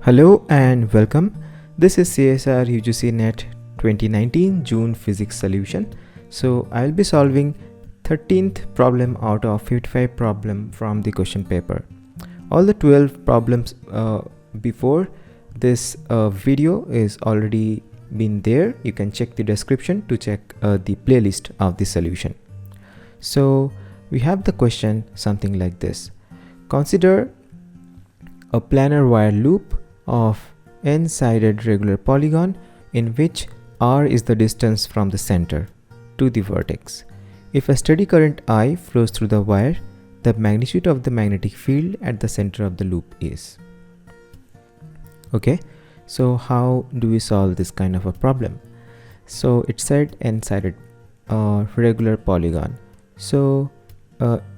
Hello and welcome. This is CSIR UGC NET 2019 June Physics Solution. So I'll be solving 13th problem out of 55 problem from the question paper. All the 12 problems before this video is already been there. You can check the description to check the playlist of the solution. So we have the question something like this. Consider a planar wire loop of n-sided regular polygon in which r is the distance from the center to the vertex. If a steady current I flows through the wire, the magnitude of the magnetic field at the center of the loop is. Okay, so how do we solve this kind of a problem? So it said n-sided regular polygon. So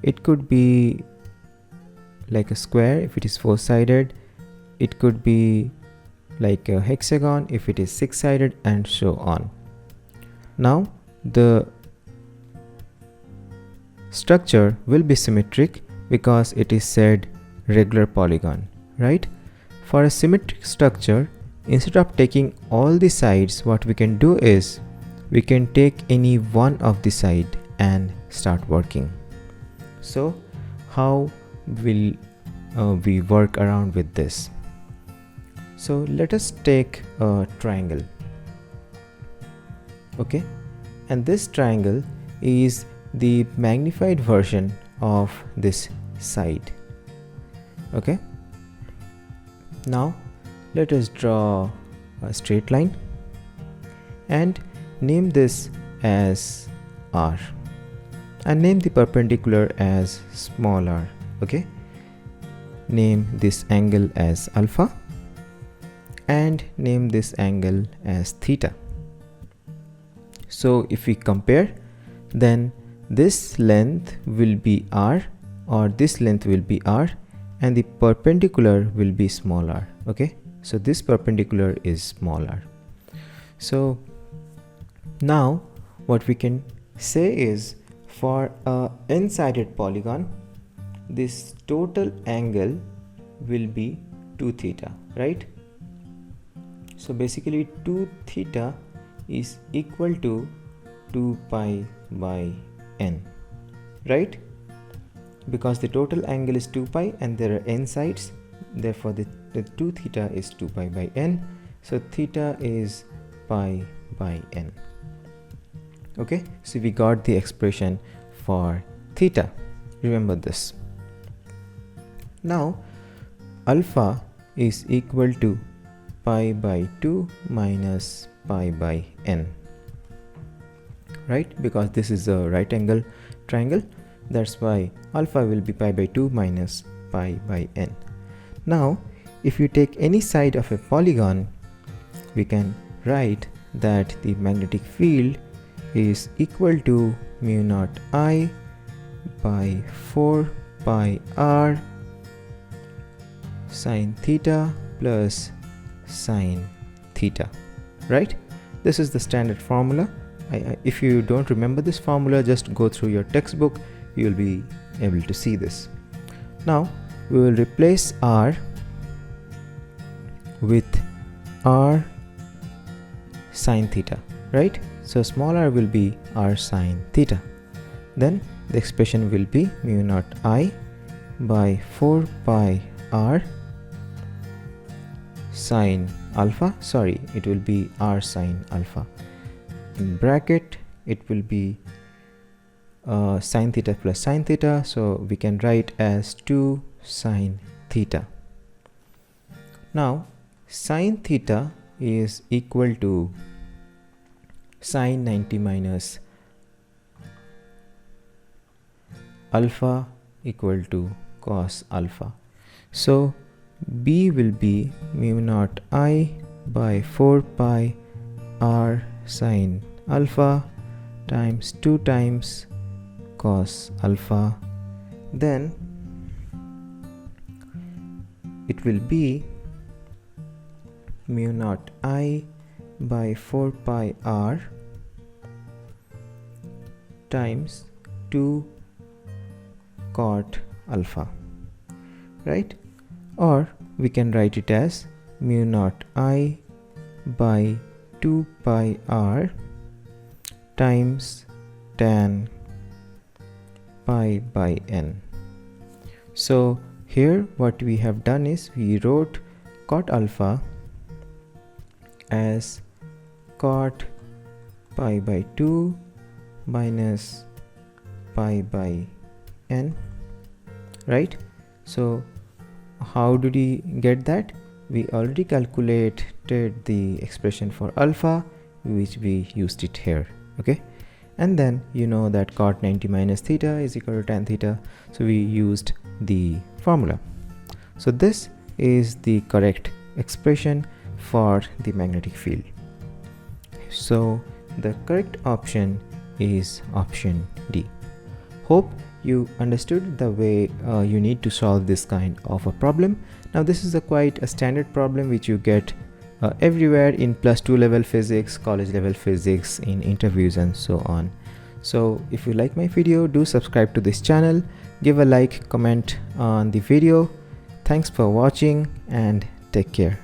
it could be like a square if it is four-sided. It could be like a hexagon if it is six-sided, and so on. Now the structure will be symmetric because it is said regular polygon, right? For a symmetric structure, instead of taking all the sides, what we can do is we can take any one of the side and start working. So how will we work around with this? So let us take a triangle. Okay, and this triangle is the magnified version of this side. Okay, now let us draw a straight line and name this as r, and name the perpendicular as small r. Okay, name this angle as alpha and name this angle as theta. So if we compare, then this length will be r, or this length will be r, and the perpendicular will be small r. Okay, so this perpendicular is small r. So now what we can say is, for a n-sided polygon, this total angle will be 2 theta, right? So basically 2 theta is equal to 2 pi by n, right? Because the total angle is 2 pi and there are n sides, therefore the 2 theta is 2 pi by n. So theta is pi by n. Okay, so we got the expression for theta. Remember this. Now alpha is equal to pi by 2 minus pi by n, right? Because this is a right angle triangle, that's why alpha will be pi by 2 minus pi by n. Now if you take any side of a polygon, we can write that the magnetic field is equal to mu naught I by 4 pi r sine theta plus sine theta, right? This is the standard formula. If you don't remember this formula, just go through your textbook, you will be able to see this. Now we will replace r with r sine theta, right? So small r will be r sine theta. Then the expression will be mu naught I by 4 pi r sine alpha, sorry, it will be r sine alpha. In bracket it will be sine theta plus sine theta, so we can write as 2 sine theta. Now sine theta is equal to sine 90 minus alpha equal to cos alpha. So B will be mu naught I by 4 pi r sine alpha times 2 times cos alpha. Then it will be mu naught I by 4 pi r times 2 cot alpha, right? Or we can write it as mu naught I by 2 pi r times tan pi by n. So here what we have done is we wrote cot alpha as cot pi by 2 minus pi by n, right? So how did we get that? We already calculated the expression for alpha, which we used it here, okay? And then you know that cot 90 minus theta is equal to tan theta, so we used the formula. So this is the correct expression for the magnetic field. So the correct option is option D. Hope you understood the way you need to solve this kind of a problem. Now this is quite a standard problem which you get everywhere in +2 level physics, college level physics, in interviews and so on. So if you like my video, do subscribe to this channel, give a like, comment on the video. Thanks for watching and take care.